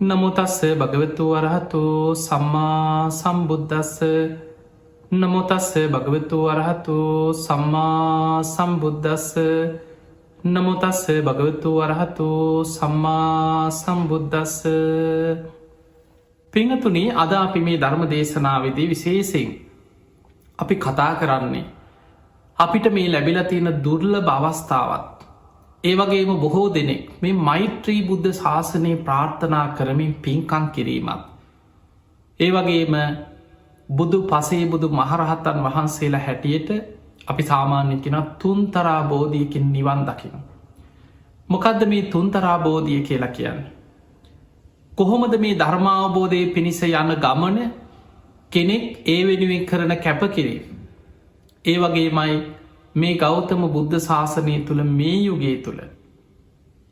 නමුතස්ස භගවතු වරහතු සම්මා සම්බුද්ධස්ස නමුතස්ස භගවතු වරහතු සම්මා සම්බුද්ධස්ස නමුතස්ස භගවතු වරහතු සම්මා සම්බුද්ධස්ස. පිංහතුනි, අද අපි මේ ධර්ම දේශනාවේදී විශේෂයෙන් අපි කතා කරන්නේ අපිට මේ ලැබිලා තියෙන දුර්ලභ අවස්ථාවත්, ඒ වගේම බොහෝ දෙනෙක් මේ මෛත්‍රී බුද්ධ ශාසනය ප්‍රාර්ථනා කරමින් පින්කම් කිරීමත්, ඒ වගේම බුදු පසේ බුදු මහරහතන් වහන්සේලා හැටියට අපි සාමාන්‍ය කෙන තුන්තරා බෝධියකින් නිවන් දකින. මොකක්ද මේ තුන්තරා බෝධිය කියලා කියන්නේ? කොහොමද මේ ධර්මාවබෝධය පිණිස යන ගමන කෙනෙක් ඒ වෙනුවෙන් කරන කැපකිරීම, ඒ වගේමයි මේ ගෞතම බුද්ධ ශාසනය තුළ මේ යුගේ තුළ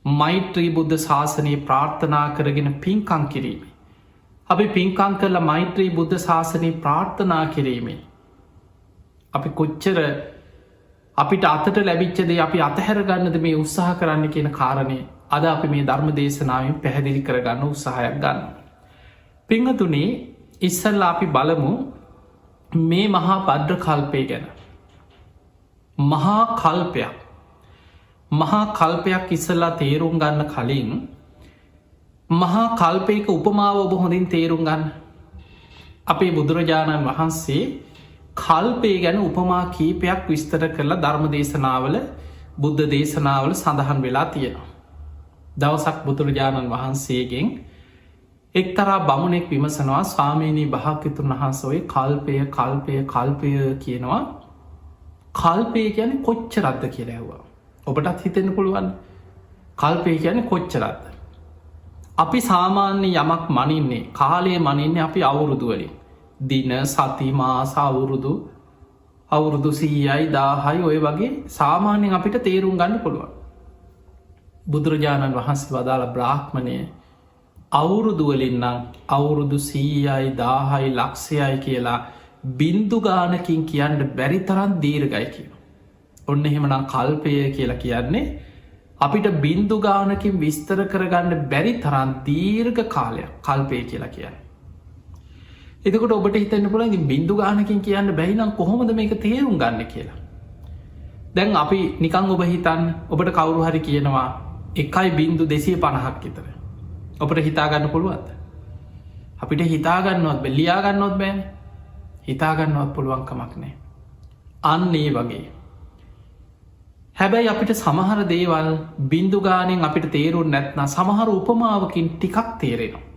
මෛත්‍රී බුද්ධ ශාසනය ප්‍රාර්ථනා කරගෙන පින්කං කිරීම. අපි පින්කං කරල මෛත්‍රී බුද්ධ ශාසනය ප්‍රාර්ථනා කිරීමේ අපි කොච්චර අපිට අතට ලැබිච්චදේ අපි අතහැරගන්නද මේ උත්සාහ කරන්න කියන කාරණය අද අපි මේ ධර්ම දේශනාවෙන් පැහැදිලි කරගන්න උත්සාහයක් ගන්න. පිංහතුනේ, ඉස්සල්ල අපි බලමු මේ මහා භද්‍ර කල්පය ගැන. මහා කල්පයක් ඉස්සල්ලා තේරුම් ගන්න කලින් මහා කල්පයක උපමාව ඔබ හොඳින් තේරුම් ගන්න. අපේ බුදුරජාණන් වහන්සේ කල්පය ගැන උපමා කීපයක් විස්තර කරලා ධර්ම දේශනාවල බුද්ධ දේශනාවල සඳහන් වෙලා තියෙනවා. දවසක් බුදුරජාණන් වහන්සේගෙන් එක්තරා බමුණෙක් විමසනවා, ස්වාමීනී භාග්‍යවතුන් වහන්සේ ඔය කල්පය කියනවා, කල්පය කියන කොච්චරද්ද කියලා ඇහුවා. ඔබටත් හිතෙන්න පුළුවන් කල්පය කියන කොච්චරද්ද? අපි සාමාන්‍ය යමක් මනින්නේ, කාලය මනින්නේ අපි අවුරුදුවලින්. දින, සති, මාස, අවුරුදු 100යි 1000යි ඔය වගේ සාමාන්‍යයෙන් අපිට තේරුම් ගන්න පුළුවන්. බුදුරජාණන් වහන්සේ වදාළ බ්‍රාහ්මණය අවුරුදුවලින් නම් අවුරුදු 100යි 1000යි ලක්ෂයයි කියලා බින්දු ගානකින් කියන්න බැරි තරම් දීර්ඝයි කියන. ඔන්න එහෙමනම් කල්පය කියලා කියන්නේ අපිට බින්දු ගානකින් විස්තර කරගන්න බැරි තරම් දීර්ඝ කාලයක් කල්පය කියලා කියන්න. එතකොට ඔබට හිතන්න පුළන් බින්දු ගානකින් කියන්න බැහි නම් කොහොමද මේක තේරුම් ගන්න කියලා. දැන් අපි නිකං ඔබ හිතන්න, ඔබට කවුරු හරි කියනවා 1.250ක් විතර. ඔබට හිතාගන්න පුළුවන්ද? අපිට හිතාගන්නවත් ලියාගන්නවත් බෑන, හිතාගන්නවත් පුළුවන්කමක් නෑ. අන්න ඒ වගේ. හැබැයි අපිට සමහර දේවල් බින්දු ගානෙන් අපිට තේරුම් නැත්නම් සමහර උපමාවකින් ටිකක් තේරෙනවා.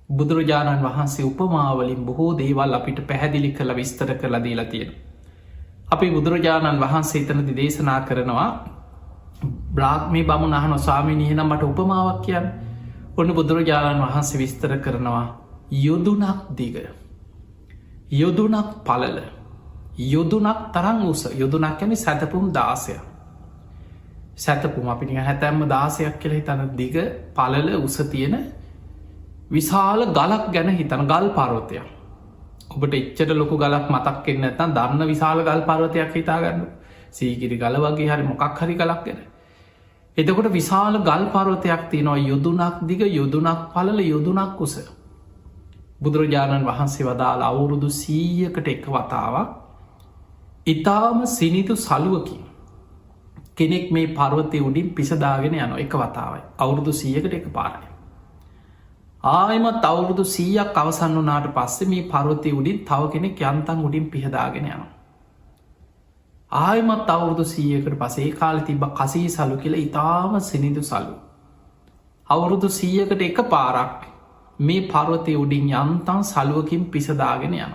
බුදුරජාණන් වහන්සේ උපමාවලින් බොහෝ දේවල් අපිට පැහැදිලි කළ විස්තර කරලා දීලා තියෙන. අපි බුදුරජාණන් වහන්සේ එතනදි දේශනා කරනවා, බ්‍රාහ්මී බමුණ අහන, ස්වාමීනී එහෙනම් මට උපමාවක් කියන්න. ඔන්න බුදුරජාණන් වහන්සේ විස්තර කරනවා, යොදුනක් දිග, යොදුනක් පළල, යොදුනක් තරං උස. යොදුනක් යැනි සැතපුම් 16ක්. සැතපුම් අපි හැතැම්ම 16ක් කියලා හිතන දිග පළල උස තියෙන විශාල ගලක් ගැන හිතන, ගල් පර්වතයක්. ඔබට එච්චට ලොකු ගලක් මතක් එන්න නැත්නම් දන්න විශාල ගල් පර්වතයක් හිතාගන්න. සීගිරි ගල වගේ හරි මොකක් හරි ගලක් ගැන. එතකොට විශාල ගල් පර්වතයක් තියෙනවා, යොදුනක් දිග, යොදුනක් පළල, යොදුනක් උස. බුදුරජාණන් වහන්සේ වදාළ අවුරුදු 100කට එක වතාවක් ඉතාම සිනිතු සලුවකින් කෙනෙක් මේ පර්වතය උඩින් පිසදාගෙන යන එක වතාවයි. අවුරුදු 100කට එක පාරයි. ආයමත් අවුරුදු 100ක් අවසන් වනාට පස්සේ මේ පර්වතය උඩින් තව කෙනෙක් යන්තන් උඩින් පිහදාගෙන යනවා. ආයමත් අවුරුදු 100කට පසේ කාල තිබ කසී සලු කියල ඉතාම සිනිදු සලු. අවුරුදු 100කට එක පාරක් මේ පර්වතය උඩින් යන්තන් සලුවකින් පිසදාගෙන යන.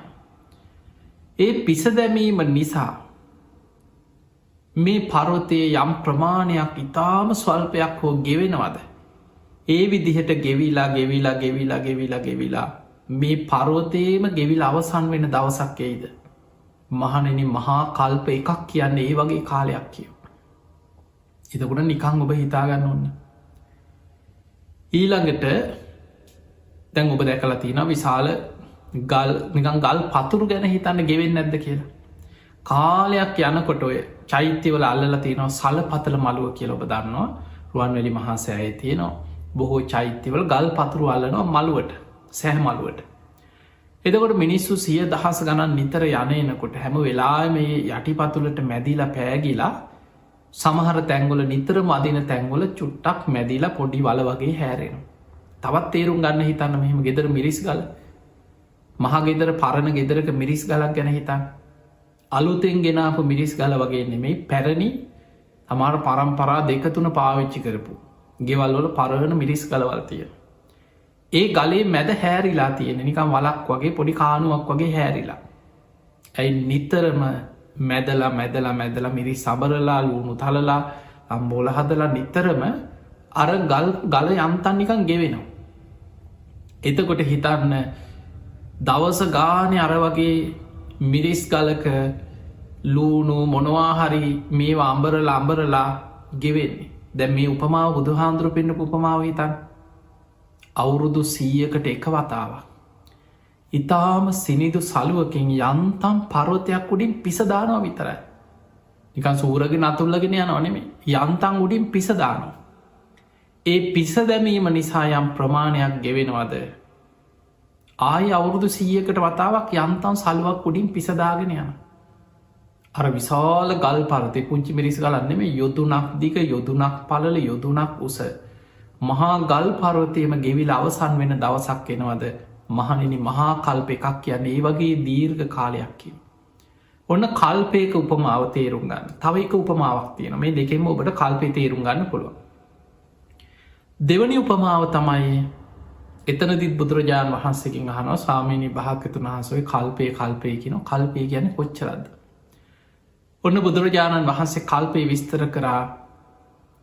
ඒ පිසදැමීම නිසා මේ පර්වතයේ යම් ප්‍රමාණයක් ඉතාම ස්වල්පයක් හෝ ගෙවෙනවද. ඒ විදිහට ගෙවිලා මේ පර්වතයේම ගෙවිල් අවසන් වෙන දවසක් එයිද. මහනෙන මහා කල්ප එකක් කියන්න ඒ වගේ කාලයක් කියව. එතකුට නිකං ඔබ හිතාගන්න ඔන්න. ඊළඟට දැන් ඔබ දැකලා තියෙන විශාල නිකන් ගල් පතුරු ගැන හිතන්න ගෙවෙන් නැද්ද කියලා. කාලයක් යනකොට ඔය චෛත්‍යවල අල්ලලා තියෙනවා සල පතල මළුව කියල ඔබ දන්නවා. රුවන්වැලි මහා සෑය තියෙනවා. බොහෝ චෛත්‍යවල ගල් පතුරු අල්ලනවා මළුවට සැහ මළුවට. එතකොට මිනිස්සු 100,000 ගණන් නිතර යනකොට හැම වෙලා මේ යටිපතුලට මැදිලා පෑගිලා සමහර තැංගොල නිතර මදින තැංගොල චුට්ටක් මැදිලා පොඩි වල වගේ හැරෙන. තවත් තේරුම් ගන්න හිතන්න මෙහෙම ගෙදර මිරිස් ගල මහගෙදර පරණ ගෙදරක මිරිස් ගලක් ගැන හිතන් අලුතෙන් ගෙනාපු මිරිස් ගල වගේ නෙමෙයි පැරණි අමාර පරම්පරා 2-3 පාවිච්චි කරපු ගෙවල්වල පරණ මිරිස් ගලවල් තියෙන. ඒ ගලේ මැද හැරිලා තියෙන නිකම් වලක් වගේ පොඩි කානුවක් වගේ හැරිලා. ඇයි නිතරම මැදලා මිරිස් සබරලා ලූුණු තලලා අම්බෝල හදලා නිතරම අර ගල යම්තන් නිකන් ගෙවෙනවා. එතකොට හිතන්න දවස ගානේ අර වගේ මිරිස් ගලක ලූුණු මොනවාහරි මේවා අම්බරලා ගෙවෙන්නේ. දැන් මේ උපමාව බුදුහාමුදුරු පෙන්නපු උපමාව හිතන්න. අවුරුදු 100කට එක වතාවක් ඉතාම සිනිදු සලුවකින් යන්තම් පර්වතයක් උඩින් පිසදානවා විතරයි. නිකන් සූරගෙන අතුල්ලගෙන යනවා නෙමෙයි. යන්තම් උඩින් පිසදානවා. ඒ පිස දැමීම නිසා යම් ප්‍රමාණයක් ගෙවෙනවද? ආයි අවුරුදු 100කට වතාවක් යන්තම් සලුවක් උඩින් පිසදාගෙන යනවා. අර විශාල ගල් පර්වතේ පුංචි මිරිස් ගලක් නෙමෙයි යොදුනක් දිග යොදුනක් පළල යොදුනක් උස මහා ගල් පර්වතයේම ගෙවිලා අවසන් වෙන දවසක් එනවද? මහණෙනි මහා කල්ප එකක් කියන්නේ ඒ වගේ දීර්ඝ කාලයක් කියන. ඔන්න කල්පයක උපමාව තේරුම් ගන්න. තව එක උපමාවක් තියෙනවා. මේ දෙකෙන්ම ඔබට කල්පේ තේරුම් ගන්න පුළුවන්. දෙවැනි උපමාව තමයි එතනදිත් බුදුරජාණන් වහන්සේකින් අහනවා ස්වාමීනි භාග්‍යවතුන් වහන්සේ කල්පය කියනවා. කල්පය කියන්නේ කොච්චරද? ඔන්න බුදුරජාණන් වහන්සේ කල්පේ විස්තර කරා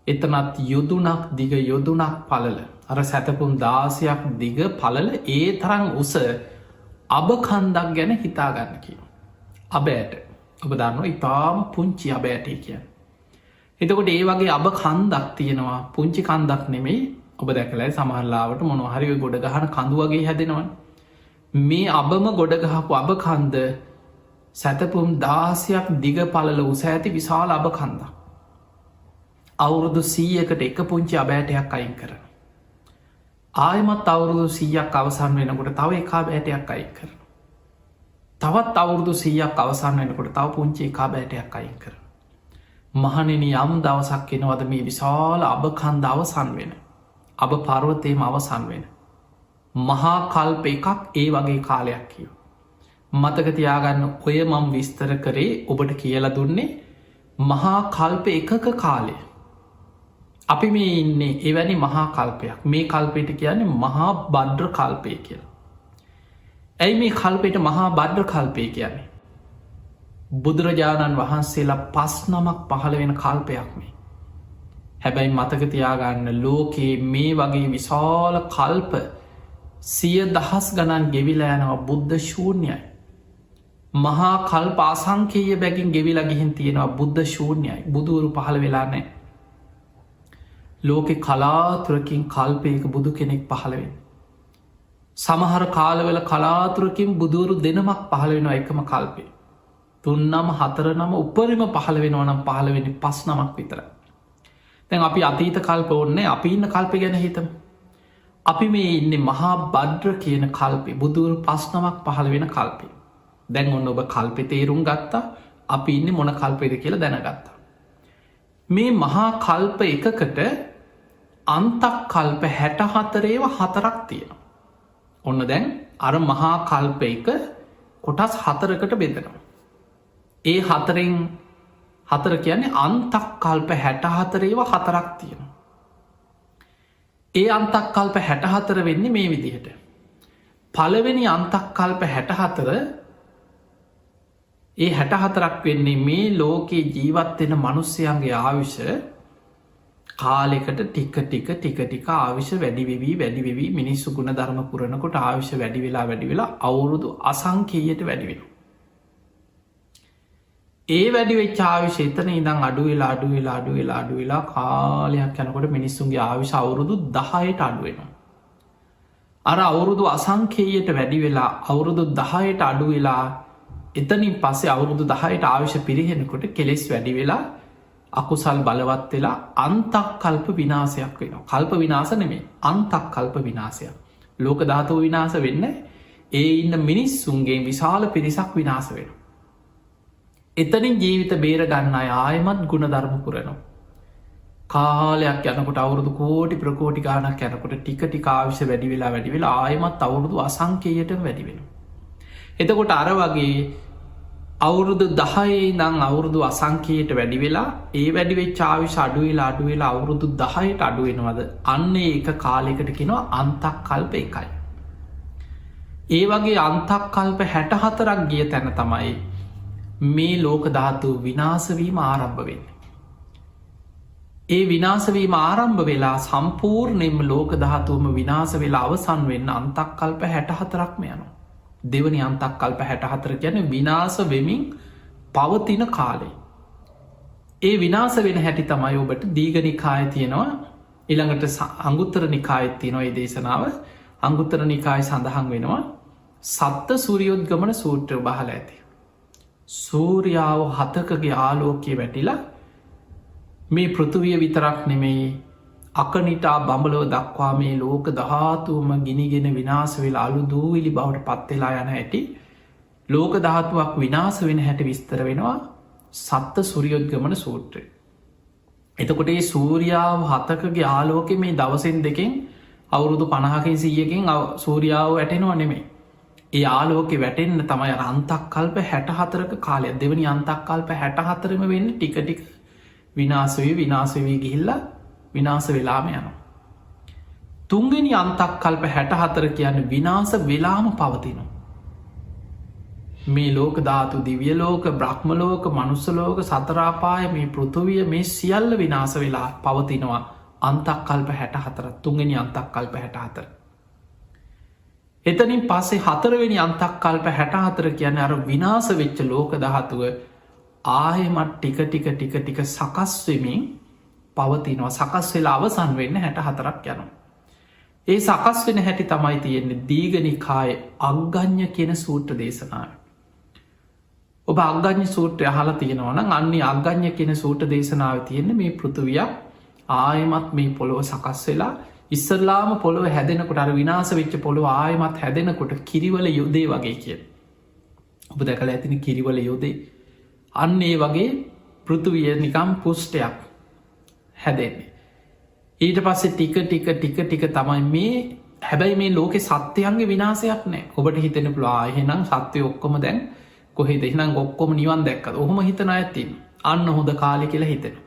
එතනත් යොදුනක් දිග යොදුනක් පළල අර සැතපුම් 16ක් දිග පළල ඒ තරම් උස අබ කන්දක් ගැන හිතාගන්න කියන. අබෑට ඔබ දන්නවා ඉතාම පුංචි අබෑටේ කියන්න. එතකොට ඒ වගේ අබ කන්දක් තියෙනවා පුංචි කන්දක් නෙමෙයි. ඔබ දැකලයි සමහරලාවට මොනහරි ගොඩ ගහන කඳු වගේ හැදෙනවන්. මේ අබම ගොඩ ගහපු අබ කන්ද සැතපුම් 16ක් දිග පළල උස ඇති විශාල අබ කන්දක්. අවුරුදු 100කට එක පුංචි අබෑටයක් අයින් කරන. ආයමත් අවුරුදු 100ක් අවසන් වෙනකොට තව එකා බෑටයක් අයින් කරන. තවත් අවුරුදු 100ක් අවසන් වෙනකොට තව පුංචි එකා බෑටයක් අයින් කරන. මහණෙනි යම් දවසක් එනවද මේ විශාල අබ කන්ද අවසන් වෙන. අබ පර්වතයේම අවසන් වෙන. මහා කල්ප එකක් ඒ වගේ කාලයක් කියව. මතක තියාගන්න ඔය මම විස්තර කරේ ඔබට කියලා දුන්නේ මහා කල්ප එකක කාලය. අපි මේ ඉන්නේ එවැනි මහා කල්පයක්. මේ කල්පයට කියන්නේ මහා බද්‍ර කල්පය කියලා. ඇයි මේ කල්පයට මහා බද්‍ර කල්පය කියන්නේ? බුදුරජාණන් වහන්සේලා 5 නමක් පහළ වෙන කල්පයක් මේ. හැබැයි මතක තියාගන්න ලෝකයේ මේ වගේ විශාල කල්ප 100,000 ගණන් ගෙවිලා යනවා බුද්ධ ශූන්‍යයි. මහා කල්ප අසංකේය බැගින් ගෙවිලා ගිහින් තියෙනවා බුද්ධ ශූන්‍යයි. බුදුවරු පහළ වෙලා නැහැ. ලෝකෙ කලාතුරකින් කල්පයක බුදු කෙනෙක් පහළ වෙන. සමහර කාලවල කලාතුරකින් බුදුවරු දෙනමක් පහළ වෙනවා එකම කල්පේ. 3 නම 4 නම උපරිම පහළ වෙනවා නම් පහළ වෙන්නේ 5 නමක් විතරයි. දැන් අපි අතීත කල්ප ඕනේ අපි ඉන්න කල්පේ ගැන හිතමු. අපි මේ ඉන්නේ මහා බද්‍ර කියන කල්පේ බුදුවරු 5 නමක් පහළ වෙන කල්පේ. දැන් ඔන්න ඔබ කල්පේ තේරුම් ගත්තා. අපි ඉන්නේ මොන කල්පේද කියලා දැනගත්තා. මේ මහා කල්ප එකකට අන්තක් කල්ප 64 ඒවා 4ක් තියෙනවා. ඔන්න දැන් අර මහා කල්ප එක කොටස් 4කට බෙදෙනවා. ඒ 4න් 4 කියන්නේ අන්තක් කල්ප 64 ඒවා 4ක් තියෙනවා. ඒ අන්තක් කල්ප 64 වෙන්නේ මේ විදිහට. පළවෙනි අන්තක් කල්ප 64 ඒ 64ක් වෙන්නේ මේ ලෝකේ ජීවත් වෙන මිනිස්යන්ගේ ආයුෂ කාලයකට ටික ආයුෂ වැඩි වෙවි මිනිස්සු ගුණ ධර්ම පුරනකොට ආයුෂ වැඩි වෙලා අවුරුදු අසංකේයයට වැඩි වෙනවා. ඒ වැඩි වෙච්ච ආයුෂ එතන ඉඳන් අඩු වෙලා කාලයක් යනකොට මිනිස්සුන්ගේ ආයුෂ අවුරුදු 10ට අඩු වෙනවා. අර අවුරුදු අසංකේයයට වැඩි වෙලා අවුරුදු 10ට අඩු වෙලා එතනින් පස්සේ අවුරුදු 10ට ආයුෂ පිරිහෙනකොට කෙලෙස් වැඩි වෙලා අකුසල් බලවත් වෙලා අන්තක් කල්ප විනාසයක් වෙන. කල්ප විනාස නෙමේ අන්තක් කල්ප විනාසයක්. ලෝක ධාතුව විනාස වෙන්න ඒ ඉන්න මිනිස්සුන්ගේ විශාල පිරිසක් විනාස වෙන. එතනින් ජීවිත බේර ගන්න අය ආයමත් ගුණ ධර්ම පුරනවා. කාලයක් යනකොට අවුරුදු කෝටි ප්‍රකෝටි ගානක් යනකොට ටික කාවිශ වැඩි වෙලා ආයමත් අවුරුදු අසංකේයට වැඩි වෙන. එතකොට අර වගේ අවුරුදු 10 ඉඳන් අවුරුදු අසංකේයට වැඩි වෙලා ඒ වැඩි වෙච්ච ආවිශ අඩු වෙලා අවුරුදු 10ට අඩු වෙනවද? අන්න ඒක කාලයකට කියනවා අන්තක් කල්ප 1යි. ඒ වගේ අන්තක් කල්ප 64ක් ගිය තැන තමයි මේ ලෝක ධාතුව විනාශ වීම ආරම්භ වෙන්නේ. ඒ විනාශ වීම ආරම්භ වෙලා සම්පූර්ණයෙන්ම ලෝක ධාතුවම විනාශ වෙලා අවසන් වෙන්න අන්තක් කල්ප 64ක්ම යනවා. දෙවනි අන්තක් කල්ප 64 කියන්නේ විනාශ වෙමින් පවතින කාලේ. ඒ විනාශ වෙන හැටි තමයි ඔබට දීඝ නිකායේ තියෙනවා. ඊළඟට අංගුත්තර නිකායේ තියෙනවා මේ දේශනාව. අංගුත්තර නිකායේ සඳහන් වෙනවා සත්ත සූර්යෝද්ගමන සූත්‍රය බහලා ඇති. සූර්යාව 7කගේ ආලෝකයේ වැටිලා මේ පෘථුවිය විතරක් නෙමෙයි අකනිටා බඹලව දක්වා මේ ලෝක ධාතුවම ගිනිගෙන විනාශ වෙලා අලු දූවිලි බවට පත්වෙලා යන හැටි ලෝක ධාතුවක් විනාශ වෙන හැටි විස්තර වෙනවා සත්ත සූර්යෝද්ගමන සූත්‍රය. එතකොට මේ සූර්යාව 7කගේ ආලෝකයේ මේ දවසෙන් දෙකෙන් අවුරුදු 50කින් 100කින් සූර්යාව වැටෙනවා නෙමෙයි. ඒ ආලෝකෙ වැටෙන්න තමයි අන්තක් කල්ප 64ක කාලය. දෙවනි අන්තක් කල්ප 64ම වෙන්න ටික විනාශ වී ගිහිල්ලා විනාශ වෙලාම යනවා. තුන්වෙනි අන්තක් කල්ප 64 කියන්නේ විනාශ වෙලාම පවතිනවා. මේ ලෝක ධාතු දිව්‍ය ලෝක බ්‍රහ්ම ලෝක මනුස්ස ලෝක සතර අපාය මේ පෘථුවිය මේ සියල්ල විනාශ වෙලා පවතිනවා අන්තක් කල්ප 64. තුන්වෙනි අන්තක් කල්ප 64. එතනින් පස්සේ හතරවෙනි අන්තක් කල්ප 64 කියන්නේ අර විනාශ වෙච්ච ලෝක ධාතුව ආයෙමත් ටික සකස් වෙමින් පවතිනවා. සකස් වෙලා අවසන් වෙන්න 64ක් යනවා. ඒ සකස් වෙන හැටි තමයි තියෙන්නේ දීඝ නිකායේ අග්ගඤ්ඤ කියන සූත්‍ර දේශනාව. ඔබ අග්ගඤ්ඤ සූත්‍රය අහලා තියෙනවා නම් අන්නේ අග්ගඤ්ඤ කියන සූත්‍ර දේශනාවේ තියෙන්නේ මේ පෘථුවිය ආයෙමත් මේ පොළොව සකස් වෙලා ඉස්සල්ලාම පොළොව හැදෙනකොට අර විනාශ වෙච්ච පොළොව ආයෙමත් හැදෙනකොට කිරිවල යොදේ වගේ කියන. ඔබ දැකලා ඇතින කිරිවල යොදේ. අන්න ඒ වගේ පෘථුවිය නිකම් පුෂ්ටයක් හැදෙන්නේ. ඊට පස්සේ ටික තමයි මේ හැබැයි මේ ලෝකෙ සත්‍යයන්ගේ විනාශයක් නෑ. ඔබට හිතෙන පුළුවන් එහෙනම් සත්‍යය ඔක්කොම දැන් කොහෙද එහෙනම් ඔක්කොම නිවන් දැක්කද? ඔහොම හිතන අය තියෙනවා. අන්න හොඳ කාලේ කියලා හිතෙනවා.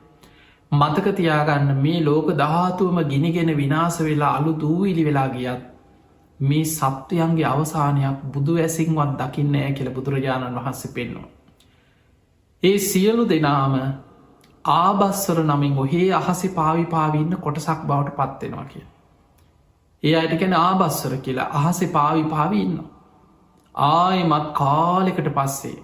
මතක තියාගන්න මේ ලෝක ධාතුවම ගිනිගෙන විනාශ වෙලා අලු දූවිලි වෙලා ගියත් මේ සත්වයන්ගේ අවසානයක් බුදු ඇසින්වත් දකින්නේ නැහැ කියලා බුදුරජාණන් වහන්සේ පෙන්වනවා. ඒ සියලු දෙනාම ආබස්සර නමින් ඔහේ අහසේ පාවි ඉන්න කොටසක් බවට පත්වෙනවා කිය. ඒ අයට කියන්නේ ආබස්සර කියලා අහසේ පාවි ඉන්න. ආයෙමත් කාලෙකට පස්සේ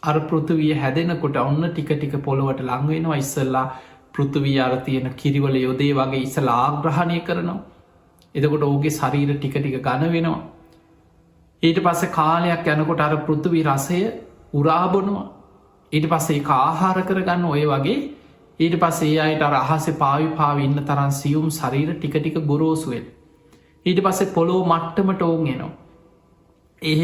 අර පෘථුවිය හැදෙනකොට ඔන්න ටික පොළොවට ලං වෙනවා. ඉස්සල්ලා පෘථුවිය අර තියෙන කිරිවල යොදේ වගේ ඉස්සලා ආග්‍රහණය කරනවා. එතකොට ඔහුගේ ශරීර ටික ඝන වෙනවා. ඊට පස්සේ කාලයක් යනකොට අර පෘථුවි රසය උරාබොනවා. ඊට පස්සේ ඒක ආහාර කරගන්න ඔය වගේ ඊට පස්සේ ඒ අයට අර අහසේ පාවි ඉන්න තරම් සියුම් ශරීර ටික ගොරෝසු වෙනවා. ඊට පස්සේ පොළොව මට්ටමට ඔවුන් එනවා.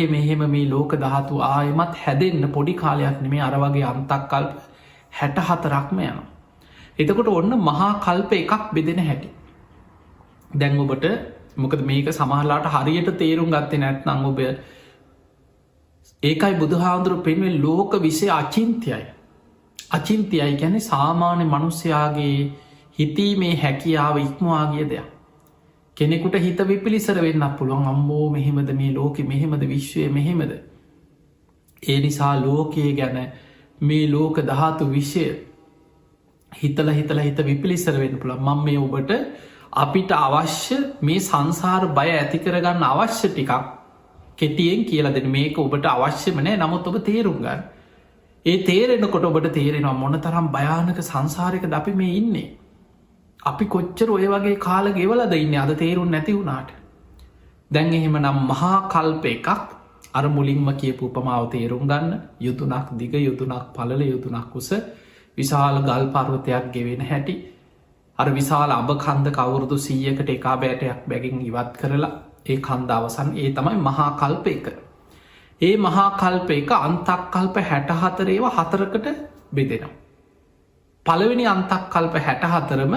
මෙහෙම මේ ලෝක ධාතු ආයෙමත් හැදෙන්න පොඩි කාලයක් නෙමේ අර වගේ අන්තක් කල්ප 64ක්ම යනවා. එතකොට ඔන්න මහා කල්ප එකක් බෙදෙන හැටි. දැන් ඔබට මොකද මේක සමහරලාට හරියට තේරුම් ගත්තේ නැත්නම් ඔබ ඒකයි බුදුහාමුදුරු පෙන්වෙන්නේ ලෝක විෂය අචින්ත්‍යයි. අචින්ත්‍යයි කියන්නේ සාමාන්‍ය මිනිස්යාගේ හිතීමේ හැකියාව ඉක්මවා ගිය දෙයක්. කෙනෙකුට හිත විපිලිසර වෙන්නත් පුළුවන්. අම්මෝ මෙහෙමද මේ ලෝකෙ මෙහෙමද විශ්වය මෙහෙමද. ඒ නිසා ලෝකයේ ගැන මේ ලෝක ධාතු විෂය හිත විපිලිසර වෙන්න පුළුවන්. මම මේ ඔබට අපිට අවශ්‍ය මේ සංසාර බය ඇති කරගන්න අවශ්‍ය ටිකක් කෙටියෙන් කියලා දෙන්න. මේක ඔබට අවශ්‍යම නෑ. නමුත් ඔබ තේරුම් ගන්න. ඒ තේරෙනකොට ඔබට තේරෙනවා මොන තරම් භයානක සංසාරයකද අපි මේ ඉන්නේ. අපි කොච්චර ඔය වගේ කාල ගෙවලද ඉන්නේ අද තේරුම් නැති වුණාට. දැන් එහෙමනම් මහා කල්ප එකක් අර මුලින්ම කියපු උපමාව තේරුම් ගන්න. යුතුනක් දිග යුතුනක් පළල යුතුනක් උස විශාල ගල් පර්වතයක් ගෙවෙන හැටි අර විශාල අබ කන්ද කවුරුදු 100කට එකා බෑටයක් බැගින් ඉවත් කරලා ඒ කන්ද අවසන් ඒ තමයි මහා කල්ප එක. ඒ මහා කල්ප එක අන්තක් කල්ප 64 ඒවා හතරකට බෙදෙනවා. පළවෙනි අන්තක් කල්ප 64ම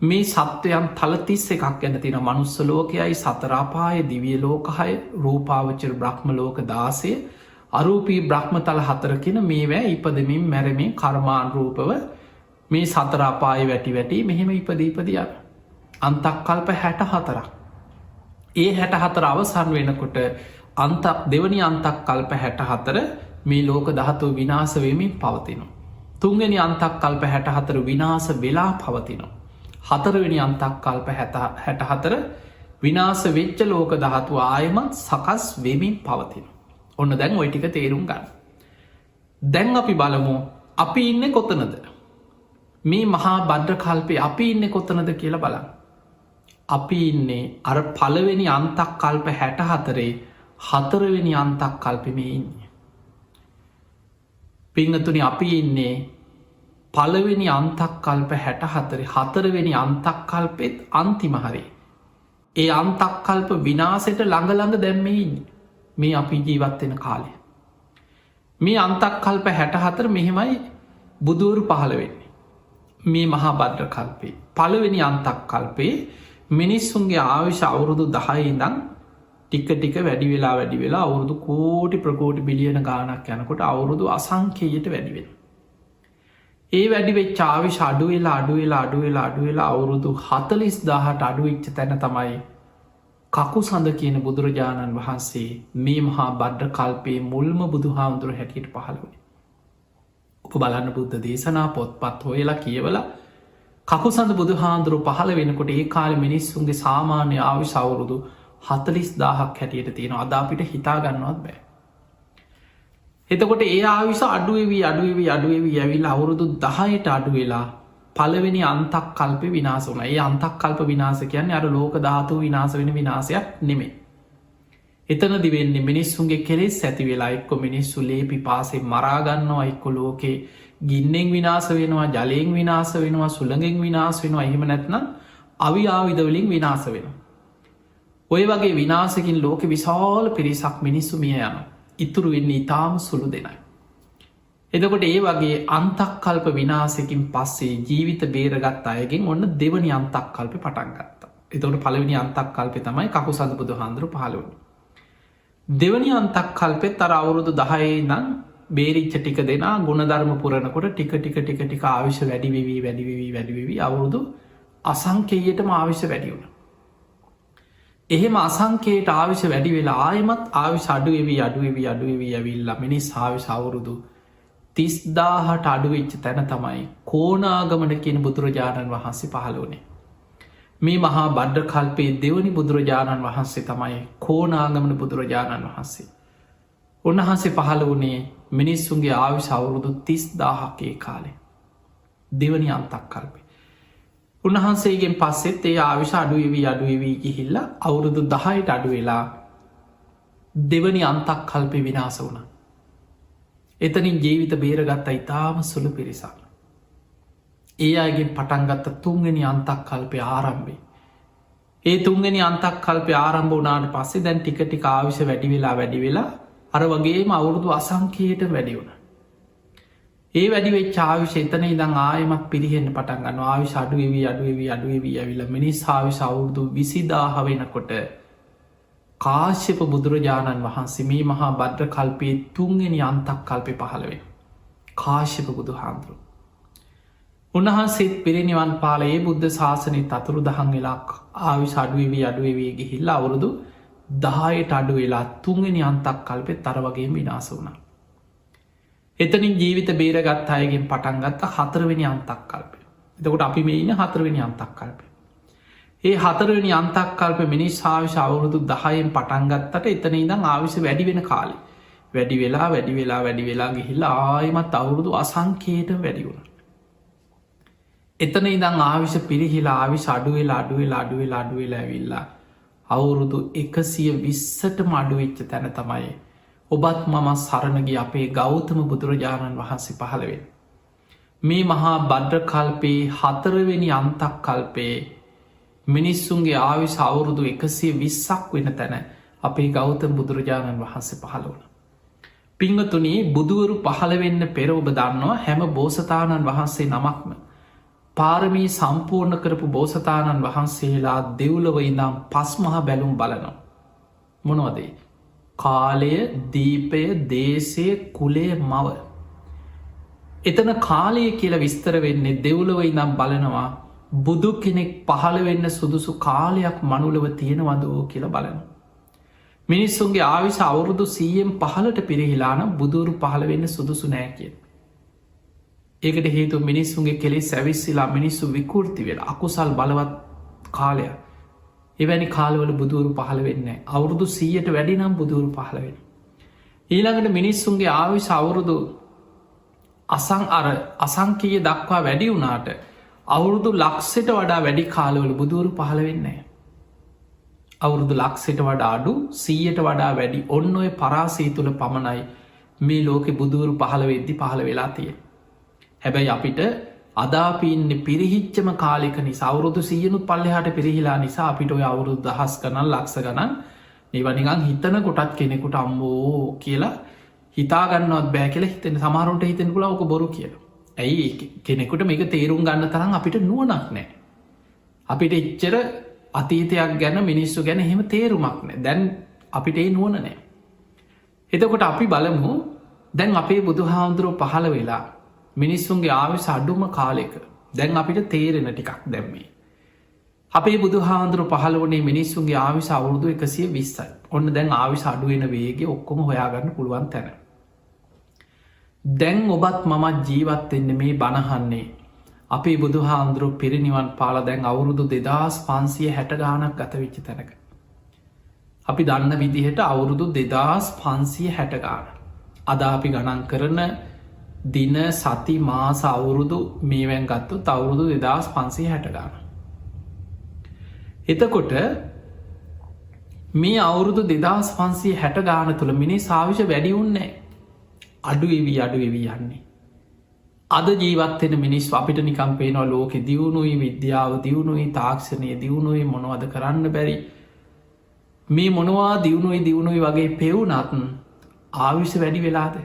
මේ සත්වයන් තල 31ක් ගැන තියෙන මනුස්ස ලෝකයයි සතරාපාය දිවිය ලෝකහය රූපාවචර බ්‍රහ්ම ලෝක 16 අරූපී බ්‍රහ්මතල 4 කියන මේවැ ඉපදමින් මැරමින් කර්මාන් රූපව මේ සතරාපාය වැටි වැටි මෙහෙම ඉපදීපදිය අන්තක් කල්ප 64ක්. ඒ 64 අවසන් වෙනකොට දෙවනි අන්තක් කල්ප 64 මේ ලෝක ධාතුව විනාශ වෙමින් පවතිනවා. තුන්වෙනි අන්තක් කල්ප 64 විනාශ වෙලා පවතිනවා. හතරවෙනි අන්තක් කල්ප 64 විනාශ වෙච්ච ලෝක ධාතුව ආයමත් සකස් වෙමින් පවතිනවා. ඔන්න දැන් ඔය ටික තේරුම් ගන්න. දැන් අපි බලමු අපි ඉන්නේ කොතනද? මේ මහා බද්ද කල්පේ අපි ඉන්නේ කොතනද කියලා බලන්න. අපි ඉන්නේ අර පළවෙනි අන්තක් කල්ප 64 හතරවෙනි අන්තක් කල්පෙමේ ඉන්නේ. පිංගතුනි අපි ඉන්නේ පළවෙනි අන්තක් කල්ප 64 හතරවෙනි අන්තක් කල්පෙත් අන්තිම හරි. ඒ අන්තක් කල්ප විනාසයට ළඟ දැම්මේ ඉන්නේ. මේ අපි ජීවත් වෙන කාලය. මේ අන්තක් කල්ප 64 මෙහෙමයි බුදුවරු පහළ වෙන්නේ. මේ මහා බද්ද කල්පේ පළවෙනි අන්තක් කල්පේ මිනිස්සුන්ගේ ආයුෂ අවුරුදු 10 ඉඳන් ටික ටික වැඩි වෙලා අවුරුදු කෝටි ප්‍රකෝටි බිලියන ගාණක් යනකොට අවුරුදු අසංඛ්‍යයට වැඩි වෙනවා. ඒ වැඩි වෙච්ච ආයුෂ අඩු වෙලා අවුරුදු 40000ට අඩු වෙච්ච තැන තමයි කකුසඳ කියන බුදුරජාණන් වහන්සේ මේ මහා බද්ද කල්පේ මුල්ම බුදුහාමුදුර හැටියට පහළ වුණේ. ඔබ බලන්න බුද්ධ දේශනා පොත්පත් හොයලා කියවලා කකුසඳ බුදුහාමුදුරු පහළ වෙනකොට ඒ කාලේ මිනිස්සුන්ගේ සාමාන්‍ය ආයුෂ අවුරුදු 40000ක් හැටියට තියෙනවා. අද අපිට හිතා ගන්නවත් බෑ. එතකොට ඒ ආයුෂ අඩුවෙවි ඇවිල්ලා අවුරුදු 10ට අඩු වෙලා පළවෙනි අන්තක් කල්පේ විනාශ වුණා. ඒ අන්තක් කල්ප විනාශ කියන්නේ අර ලෝක ධාතුව විනාශ වෙන විනාශයක් නෙමෙයි. එතනදි වෙන්නේ මිනිස්සුන්ගේ කෙලෙස් ඇති වෙලා එක්ක මිනිස්සු ලේ පිපාසයෙන් මරා ගන්නවා, එක්ක ලෝකේ ගින්නෙන් විනාශ වෙනවා, ජලයෙන් විනාශ වෙනවා, සුළඟෙන් විනාශ වෙනවා, එහෙම නැත්නම් අවි ආයුධ වලින් විනාශ වෙනවා. ඔය වගේ විනාශකින් ලෝකෙ විශාල පිරිසක් මිනිස්සු මිය යනවා. ඉතුරු වෙන්නේ ඊටාම සුළු දෙනයි. එතකොට ඒ වගේ අන්තක් කල්ප විනාශකින් පස්සේ ජීවිත බේරගත් අයගෙන් ඔන්න දෙවනි අන්තක් කල්පේ පටන් ගත්තා. එතකොට පළවෙනි අන්තක් කල්පේ තමයි කකුසඳ බුදුහාමුදුරු පහළ වුණේ. දෙවනි අන්තක් කල්පෙත් අර අවුරුදු 10 ඉඳන් බේරිච්ච ටික දෙනා ගුණධර්ම පුරනකොට ටික ආයුෂ වැඩි වෙවි අවුරුදු අසංඛ්‍යයටම ආයුෂ වැඩි වුණා. එහෙම අසංඛ්‍යයට ආයුෂ වැඩි වෙලා ආයමත් ආයුෂ අඩු වෙවි ඇවිල්ලා මිනිස් ආයුෂ අවුරුදු 30000ට අඩු වෙච්ච තැන තමයි කෝණාගමන කියන බුදුරජාණන් වහන්සේ පහළ වුණේ. මේ මහා බද්ද කල්පයේ දෙවනි බුදුරජාණන් වහන්සේ තමයි කෝණාගමන බුදුරජාණන් වහන්සේ. උන්වහන්සේ පහළ වුණේ මිනිස්සුන්ගේ ආයුෂ අවුරුදු 30000ක ඒ කාලේ. දෙවනි අන්තක් කල්පේ. උන්වහන්සේගෙන් පස්සෙත් ඒ ආයුෂ අඩු වෙවි ගිහිල්ලා අවුරුදු 10ට අඩු වෙලා දෙවනි අන්තක් කල්පේ විනාශ වුණා. එතනින් ජීවිත බේරගත්ත ඉතාම සුළු පිරිසක්. ඒ අයගෙන් පටන්ගත්ත තුන්වෙනි අන්තක් කල්පය ආරම්භේ. ඒ තුන්වෙනි අන්තක් කල්පය ආරම්භ වනාට පස්සේ දැන් ටික ආවිශ වැඩි වෙලා අර වගේම අවුරුදු අසංකයට වැඩි වුණ. ඒ වැඩි චාවිශ එතන ඉදං ආයමත් පිරිහෙන්න පටන්ගන්න ආවිශ අඩුවවී ඇවිල මිනිස් ආවිශ අවුරුදු 20000 වෙනකොට කාශ්‍යප බුදුරජාණන් වහන්සේ මේ මහා බද්ද කල්පයේ තුන්වෙනි අන්තක් කල්පය පහළවෙන කාශ්‍යප බුදු හාමුදුරු. උන්වහන්සේත් පිරිනිවන් පාලයේ බුද්ධ ශාසනයත් අතුරු දහන් වෙලා ආවිශ අඩුවවී ගිහිල්ල අවුරුදු 10ට අඩු වෙලා තුන්වෙනි අන්තක් කල්පෙත් තර වගේ විනාස වුණා. එතනින් ජීවිත බේරගත් අයගෙන් පටන්ගත්ත හතරවෙනි අන්තක් කල්පය. එතකොට අපි මේ ඉන්න හතරවෙනි අන්තක් කල්පය. ඒ හතරවෙනි අන්තක් කල්ප මිනිස් ආවිශ අවුරුදු 10න් පටන්ගත්තට එතන ඉදං ආවිශ වැඩි වෙන කාලි වැඩි වෙලා ගිහිල්ලා ආයමත් අවුරුදු අසංකයට වැඩි වුණ. එතන ඉදං ආවිශ පිරිහිලා ආවිශ අඩුවෙලා ඇවිල්ලා අවුරුදු 120ට මඩුවෙච්ච තැන තමයි ඔබත් මම සරණගි අපේ ගෞතම බුදුරජාණන් වහන්සේ පහළවෙන්. මේ මහා බද්්‍ර කල්පේ 4වෙනි අන්තක් කල්පේ මිනිස්සුන්ගේ ආවිශ අවුරුදු 120ක් වෙන තැන අපේ ගෞතම බුදුරජාණන් වහන්සේ පහළ වුණ. පිංගතුනී බුදුවරු පහළ වෙන්න පෙර ඔබ දන්නවා හැම බෝසතාණන් වහන්සේ නමක්ම පාරමී සම්පූර්ණ කරපු බෝසතාණන් වහන්සේලා දෙව්ලොව ඉඳම් 5 මහා බැලුම් බලනවා. මොනවදේ? කාලය, දීපය, දේශය, කුලය, මව. එතන කාලය කියලා විස්තර වෙන්නේ දෙව්ලොව ඉඳම් බලනවා බුදු කෙනෙක් පහළ වෙන්න සුදුසු කාලයක් මනුලව තියෙනවදෝ කියලා බලන. මිනිස්සුන්ගේ ආවිශ අවුරුදු 100න් 15ට පිරිහිලාන බුදුරු පහළ වෙන්න සුදුසු නෑ කිය. ඒකට හේතු මිනිස්සුන්ගේ කෙලෙ සැවිස්සිලා මිනිස්සු විකෘති වෙලා අකුසල් බලවත් කාලයක්. එවැනි කාලවල බුදුරු පහළ වෙන්න අවුරුදු 100ට වැඩි නම් බුදුරු පහළ වෙන. ඊළඟට මිනිස්සුන්ගේ ආවිශ අවුරුදු අසංකීය දක්වා වැඩි වුණාට අවුරුදු ලක්සට වඩා වැඩි කාලවල බුදුවරු පහළ වෙන්නේ. අවුරුදු ලක්සට වඩා අඩු 100ට වඩා වැඩි ඔන්න ඔය පරාසී තුළ පමණයි මේ ලෝකෙ බුදුවරු පහළ වෙද්දි පහළ වෙලා තිය. හැබැයි අපිට අදාපින්න පිරිහිච්චම කාලෙක නිසා අවුරුදු 100නුත් පල්ලෙහාට පිරිහිලා නිසා අපිට ඔය අවුරුදු දහස් ගණන් ලක්ෂ ගණන් නිවනිගන් හිතන කොටත් කෙනෙකුට අම්බෝ කියලා හිතාගන්නවත් බෑ කියලා හිතෙන සමහරුන්ට හිතෙන පුලා ඕක බොරු කියලා. ඇයි කෙනෙකුට මේක තේරුම් ගන්න තරම් අපිට නුවණක් නෑ. අපිට එච්චර අතීතයක් ගැන මිනිස්සු ගැන එහෙම තේරුමක් නෑ. දැන් අපිට ඒ නුවණ නෑ. එතකොට අපි බලමු දැන් අපේ බුදුහාමුදුරුවෝ පහළ වෙලා මිනිස්සුන්ගේ ආවිශ අඩුම කාලෙක දැන් අපිට තේරෙන ටිකක් දැම්මේ. අපේ බුදුහාමුදුරුවෝ පහළ වුණේ මිනිස්සුන්ගේ ආවිශ අවුරුදු 120යි. ඔන්න දැන් ආවිශ අඩුවෙන වේගේ ඔක්කොම හොයාගන්න පුළුවන් තැන. දැන් ඔබත් මමත් ජීවත්වෙන්න මේ බණහන්නේ අපේ බුදුහාන්දුරුව පිරිනිවන් පාල දැන් අවුරුදු 2560 ගානක් ගත විච්චි තැනක. අපි දන්න විදිහට අවුරුදු 2560 ගාන. අද අපි ගණන් කරන දින සති මාස අවුරුදු මේවැන් ගත්තු අවුරුදු 2560 ගාන. එතකොට මේ අවුරුදු 2560 ගාන තුළ මිනිස් ආවිශ වැඩි උන්නේ අඩුවවී අඩුවවී යන්නේ. අද ජීවත්වෙන මිනිස් අපිට නිකම් පේනවා ලෝකෙ දියුණුයි විද්‍යාව දියුණුයි තාක්ෂණය දියුණුයි මොනවද කරන්න බැරි මේ මොනවා දියුණුයි වගේ පෙවුනත් ආවිශ වැඩි වෙලාද